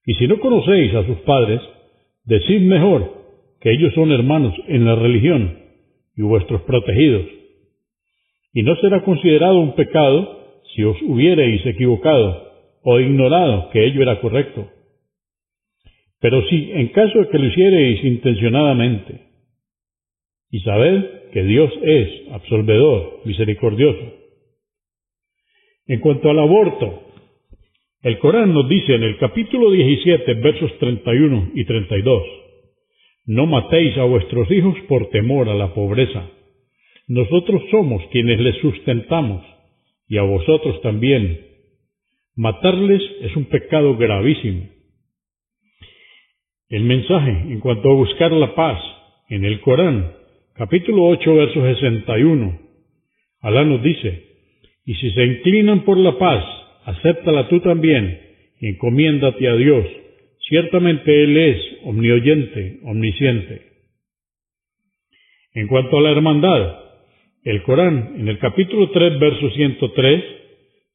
Y si no conocéis a sus padres, decid mejor que ellos son hermanos en la religión y vuestros protegidos. Y no será considerado un pecado si os hubiereis equivocado o ignorado que ello era correcto. Pero si en caso de que lo hiciereis intencionadamente, y sabed que Dios es absolvedor, misericordioso. En cuanto al aborto, el Corán nos dice en el capítulo 17, versos 31 y 32, no matéis a vuestros hijos por temor a la pobreza. Nosotros somos quienes les sustentamos, y a vosotros también. Matarles es un pecado gravísimo. El mensaje en cuanto a buscar la paz, en el Corán, capítulo 8, verso 61, Alá nos dice: y si se inclinan por la paz, acéptala tú también, y encomiéndate a Dios. Ciertamente Él es omnioyente, omnisciente. En cuanto a la hermandad, el Corán, en el capítulo 3, verso 103,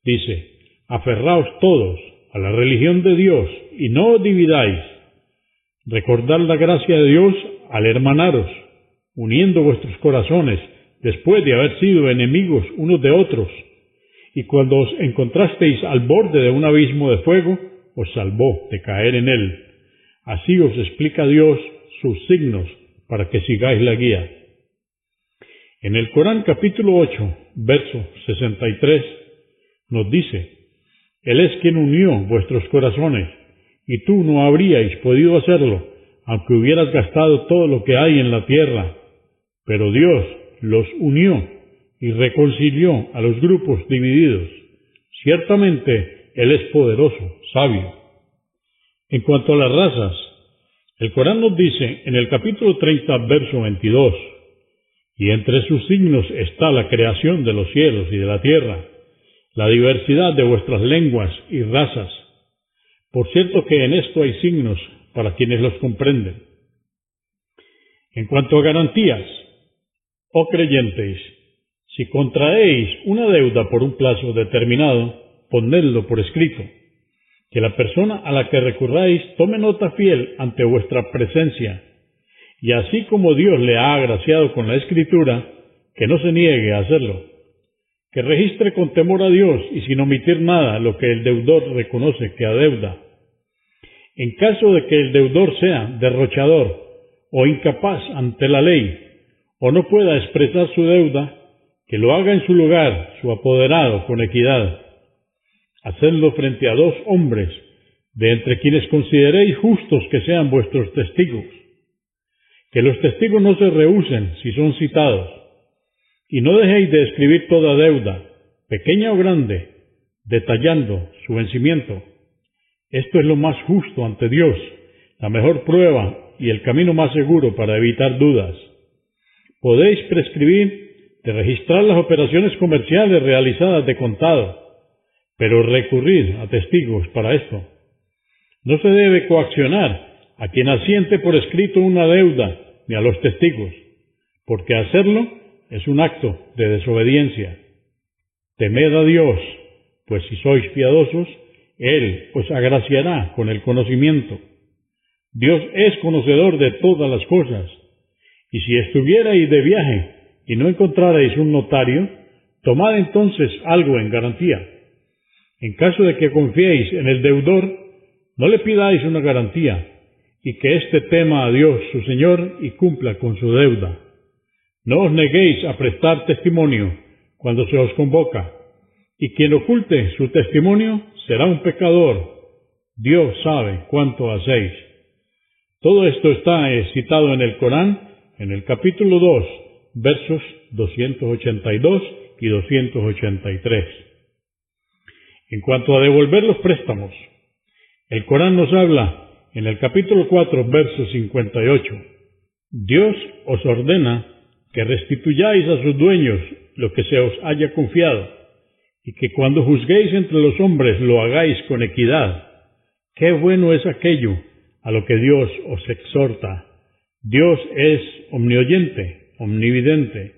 dice: aferraos todos a la religión de Dios y no os dividáis. Recordad la gracia de Dios al hermanaros, uniendo vuestros corazones después de haber sido enemigos unos de otros. Y cuando os encontrasteis al borde de un abismo de fuego, os salvó de caer en él. Así os explica Dios sus signos para que sigáis la guía. En el Corán capítulo 8, verso 63, nos dice: Él es quien unió vuestros corazones, y tú no habríais podido hacerlo, aunque hubieras gastado todo lo que hay en la tierra. Pero Dios los unió y reconcilió a los grupos divididos. Ciertamente, Él es poderoso, sabio. En cuanto a las razas, el Corán nos dice en el capítulo 30, verso 22, y entre sus signos está la creación de los cielos y de la tierra, la diversidad de vuestras lenguas y razas. Por cierto que en esto hay signos para quienes los comprenden. En cuanto a garantías, oh creyentes, si contraéis una deuda por un plazo determinado, ponedlo por escrito, que la persona a la que recurráis tome nota fiel ante vuestra presencia, y así como Dios le ha agraciado con la escritura, que no se niegue a hacerlo, que registre con temor a Dios y sin omitir nada lo que el deudor reconoce que adeuda. En caso de que el deudor sea derrochador o incapaz ante la ley, o no pueda expresar su deuda, que lo haga en su lugar su apoderado con equidad. Hacedlo frente a dos hombres de entre quienes consideréis justos que sean vuestros testigos. Que los testigos no se rehúsen si son citados, y no dejéis de escribir toda deuda, pequeña o grande, detallando su vencimiento. Esto es lo más justo ante Dios, la mejor prueba y el camino más seguro para evitar dudas. Podéis prescribir de registrar las operaciones comerciales realizadas de contado, pero recurrir a testigos para esto. No se debe coaccionar a quien asiente por escrito una deuda ni a los testigos, porque hacerlo es un acto de desobediencia. Temed a Dios, pues si sois piadosos, Él os agraciará con el conocimiento. Dios es conocedor de todas las cosas, y si estuvierais de viaje y no encontrarais un notario, tomad entonces algo en garantía. En caso de que confiéis en el deudor, no le pidáis una garantía, y que éste tema a Dios su Señor y cumpla con su deuda. No os neguéis a prestar testimonio cuando se os convoca, y quien oculte su testimonio será un pecador. Dios sabe cuánto hacéis. Todo esto está citado en el Corán, en el capítulo 2, versos 282 y 283. En cuanto a devolver los préstamos, el Corán nos habla en el capítulo 4, verso 58. Dios os ordena que restituyáis a sus dueños lo que se os haya confiado, y que cuando juzguéis entre los hombres lo hagáis con equidad. Qué bueno es aquello a lo que Dios os exhorta. Dios es omnioyente, omnividente.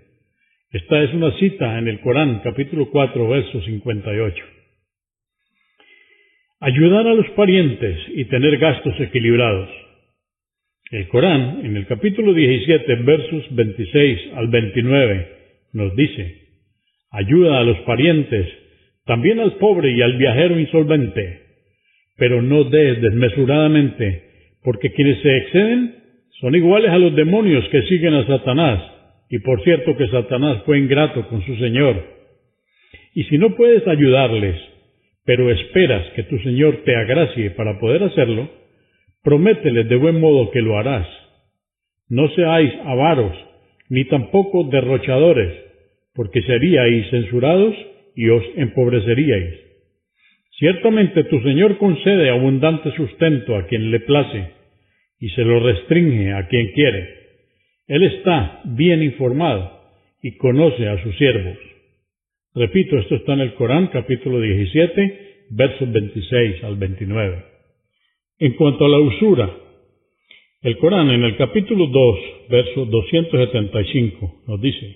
Esta es una cita en el Corán, capítulo 4, verso 58. Ayudar a los parientes y tener gastos equilibrados. El Corán, en el capítulo 17, versos 26 al 29, nos dice: ayuda a los parientes, también al pobre y al viajero insolvente, pero no des desmesuradamente, porque quienes se exceden son iguales a los demonios que siguen a Satanás, y por cierto que Satanás fue ingrato con su Señor. Y si no puedes ayudarles, pero esperas que tu Señor te agracie para poder hacerlo, promételes de buen modo que lo harás. No seáis avaros, ni tampoco derrochadores, porque seríais censurados y os empobreceríais. Ciertamente tu Señor concede abundante sustento a quien le place, y se lo restringe a quien quiere. Él está bien informado y conoce a sus siervos. Repito, esto está en el Corán, capítulo 17, versos 26 al 29. En cuanto a la usura, el Corán en el capítulo 2, verso 275, nos dice: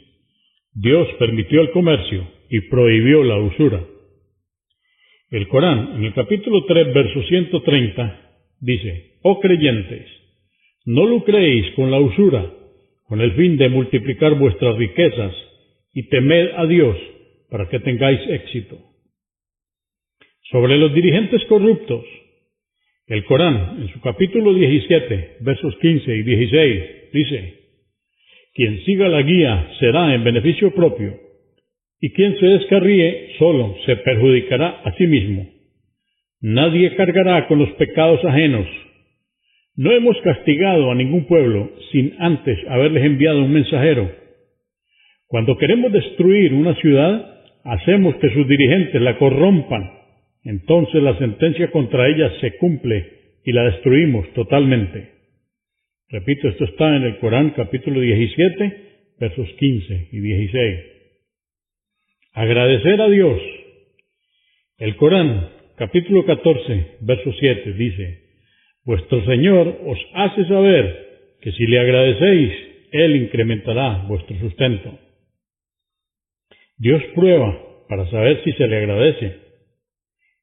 Dios permitió el comercio y prohibió la usura. El Corán en el capítulo 3, verso 130, dice: oh creyentes, no lucréis con la usura, con el fin de multiplicar vuestras riquezas, y temed a Dios, para que tengáis éxito. Sobre los dirigentes corruptos, el Corán, en su capítulo 17, versos 15 y 16, dice: quien siga la guía será en beneficio propio, y quien se descarríe solo se perjudicará a sí mismo. Nadie cargará con los pecados ajenos. No hemos castigado a ningún pueblo sin antes haberles enviado un mensajero. Cuando queremos destruir una ciudad, hacemos que sus dirigentes la corrompan. Entonces la sentencia contra ella se cumple y la destruimos totalmente. Repito, esto está en el Corán, capítulo 17, versos 15 y 16. Agradecer a Dios. El Corán, capítulo 14, verso 7, dice: vuestro Señor os hace saber que si le agradecéis, Él incrementará vuestro sustento. Dios prueba para saber si se le agradece.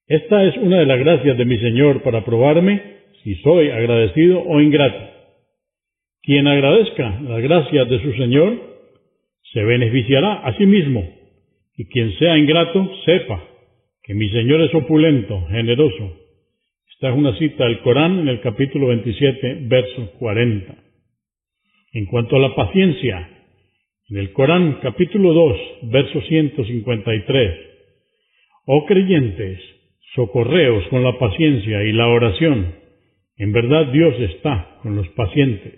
Esta es una de las gracias de mi Señor para probarme si soy agradecido o ingrato. Quien agradezca las gracias de su Señor se beneficiará a sí mismo, y quien sea ingrato sepa que mi Señor es opulento, generoso. Esta es una cita del Corán en el capítulo 27, verso 40. En cuanto a la paciencia, en el Corán, capítulo 2, verso 153, oh creyentes, socorreos con la paciencia y la oración. En verdad Dios está con los pacientes.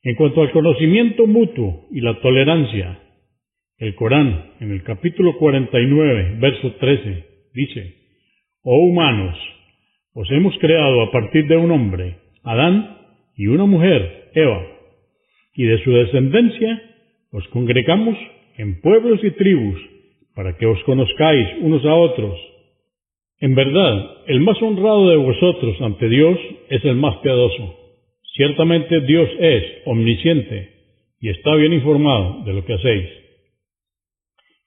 En cuanto al conocimiento mutuo y la tolerancia, el Corán, en el capítulo 49, verso 13, dice: «Oh humanos, os hemos creado a partir de un hombre, Adán, y una mujer, Eva, y de su descendencia os congregamos en pueblos y tribus, para que os conozcáis unos a otros. En verdad, el más honrado de vosotros ante Dios es el más piadoso. Ciertamente Dios es omnisciente y está bien informado de lo que hacéis».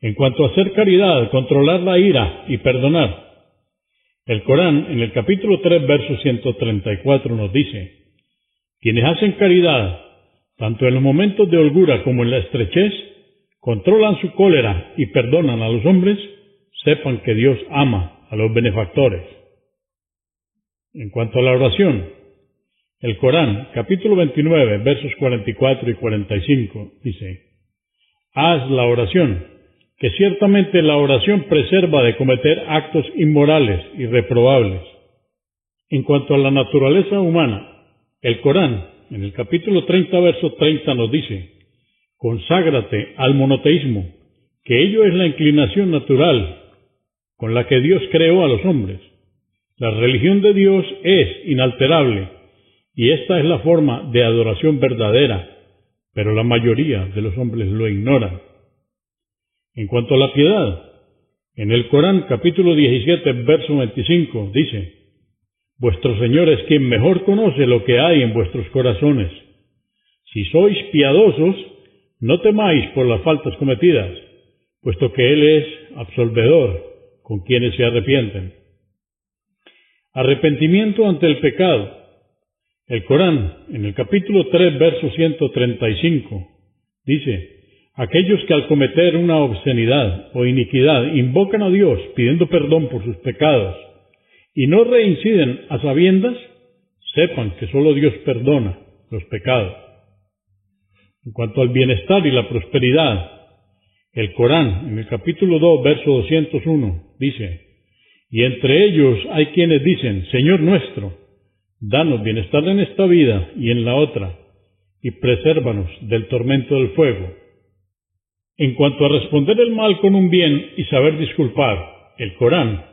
En cuanto a hacer caridad, controlar la ira y perdonar, el Corán, en el capítulo 3, verso 134, nos dice: «Quienes hacen caridad, tanto en los momentos de holgura como en la estrechez, controlan su cólera y perdonan a los hombres, sepan que Dios ama a los benefactores». En cuanto a la oración, el Corán, capítulo 29, versos 44 y 45, dice: «Haz la oración, que ciertamente la oración preserva de cometer actos inmorales y reprobables». En cuanto a la naturaleza humana, el Corán, en el capítulo 30, verso 30, nos dice: «Conságrate al monoteísmo, que ello es la inclinación natural con la que Dios creó a los hombres. La religión de Dios es inalterable, y esta es la forma de adoración verdadera, pero la mayoría de los hombres lo ignoran». En cuanto a la piedad, en el Corán, capítulo 17, verso 25, dice: «Vuestro Señor es quien mejor conoce lo que hay en vuestros corazones. Si sois piadosos, no temáis por las faltas cometidas, puesto que Él es absolvedor con quienes se arrepienten». Arrepentimiento ante el pecado. El Corán, en el capítulo 3, verso 135, dice: «Aquellos que al cometer una obscenidad o iniquidad invocan a Dios pidiendo perdón por sus pecados y no reinciden a sabiendas, sepan que solo Dios perdona los pecados». En cuanto al bienestar y la prosperidad, el Corán, en el capítulo 2, verso 201, dice: «Y entre ellos hay quienes dicen: Señor nuestro, danos bienestar en esta vida y en la otra, y presérvanos del tormento del fuego». En cuanto a responder el mal con un bien y saber disculpar, el Corán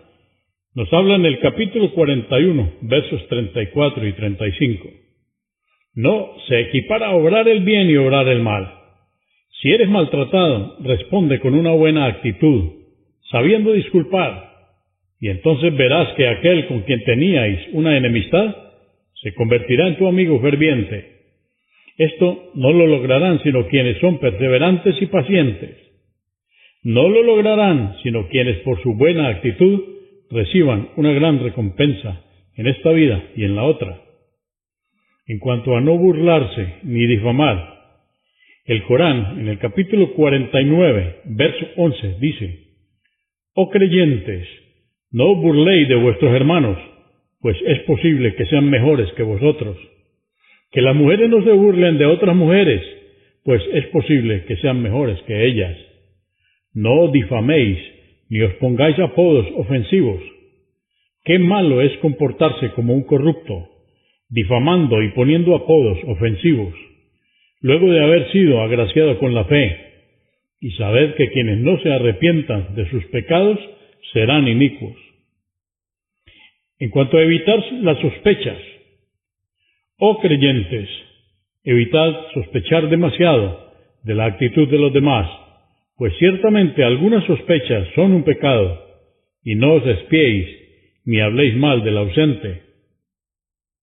nos habla en el capítulo 41, versos 34 y 35. «No se equipara obrar el bien y obrar el mal. Si eres maltratado, responde con una buena actitud, sabiendo disculpar, y entonces verás que aquel con quien teníais una enemistad se convertirá en tu amigo ferviente. Esto no lo lograrán sino quienes son perseverantes y pacientes. No lo lograrán sino quienes por su buena actitud reciban una gran recompensa en esta vida y en la otra». En cuanto a no burlarse ni difamar, el Corán, en el capítulo 49, verso 11, dice: «Oh creyentes, no os burléis de vuestros hermanos, pues es posible que sean mejores que vosotros. Que las mujeres no se burlen de otras mujeres, pues es posible que sean mejores que ellas. No difaméis, ni os pongáis apodos ofensivos. Qué malo es comportarse como un corrupto, difamando y poniendo apodos ofensivos, luego de haber sido agraciado con la fe, y sabed que quienes no se arrepientan de sus pecados serán inicuos». En cuanto a evitar las sospechas, oh creyentes, evitad sospechar demasiado de la actitud de los demás, pues ciertamente algunas sospechas son un pecado, y no os espiéis ni habléis mal del ausente,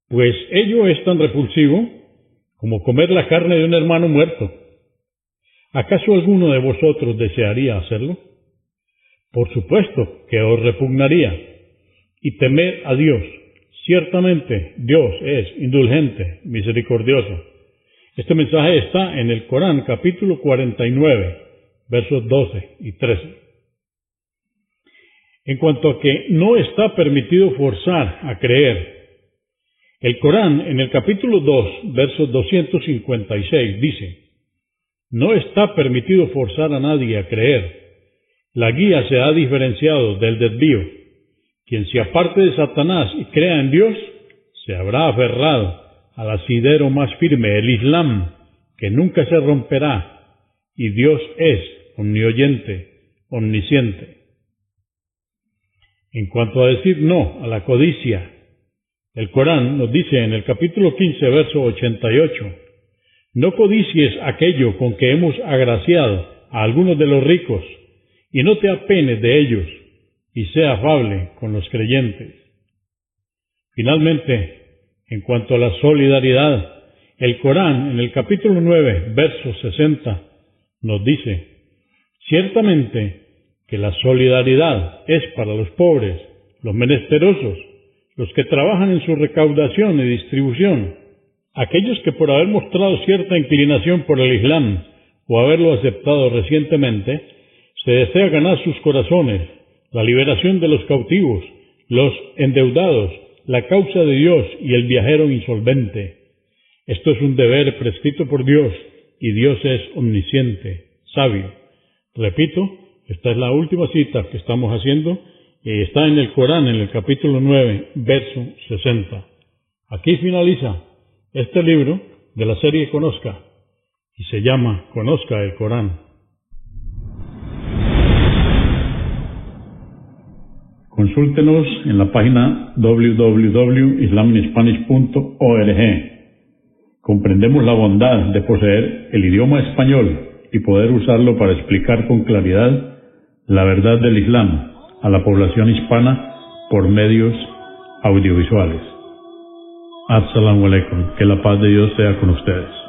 pues ello es tan repulsivo como comer la carne de un hermano muerto. ¿Acaso alguno de vosotros desearía hacerlo? Por supuesto que os repugnaría. Y temed a Dios. Ciertamente Dios es indulgente, misericordioso. Este mensaje está en el Corán, capítulo 49, versos 12 y 13. En cuanto a que no está permitido forzar a creer, el Corán, en el capítulo 2, versos 256, dice: «No está permitido forzar a nadie a creer. La guía se ha diferenciado del desvío. Quien se aparte de Satanás y crea en Dios, se habrá aferrado al asidero más firme, el Islam, que nunca se romperá, y Dios es omnioyente, omnisciente. En cuanto a decir no a la codicia, el Corán nos dice en el capítulo 15, verso 88, no codicies aquello con que hemos agraciado a algunos de los ricos, y no te apenes de ellos, y sea afable con los creyentes. Finalmente, en cuanto a la solidaridad, el Corán en el capítulo 9, verso 60, nos dice, ciertamente que la solidaridad es para los pobres, los menesterosos, los que trabajan en su recaudación y distribución, aquellos que por haber mostrado cierta inclinación por el Islam o haberlo aceptado recientemente, se desea ganar sus corazones, la liberación de los cautivos, los endeudados, la causa de Dios y el viajero insolvente. Esto es un deber prescrito por Dios, y Dios es omnisciente, sabio. Repito, esta es la última cita que estamos haciendo, y está en el Corán, en el capítulo 9, verso 60. Aquí finaliza este libro de la serie Conozca, y se llama Conozca el Corán. Consúltenos en la página www.islaminspanish.org. Comprendemos la bondad de poseer el idioma español y poder usarlo para explicar con claridad la verdad del Islam a la población hispana por medios audiovisuales. Assalamu alaikum. Que la paz de Dios sea con ustedes.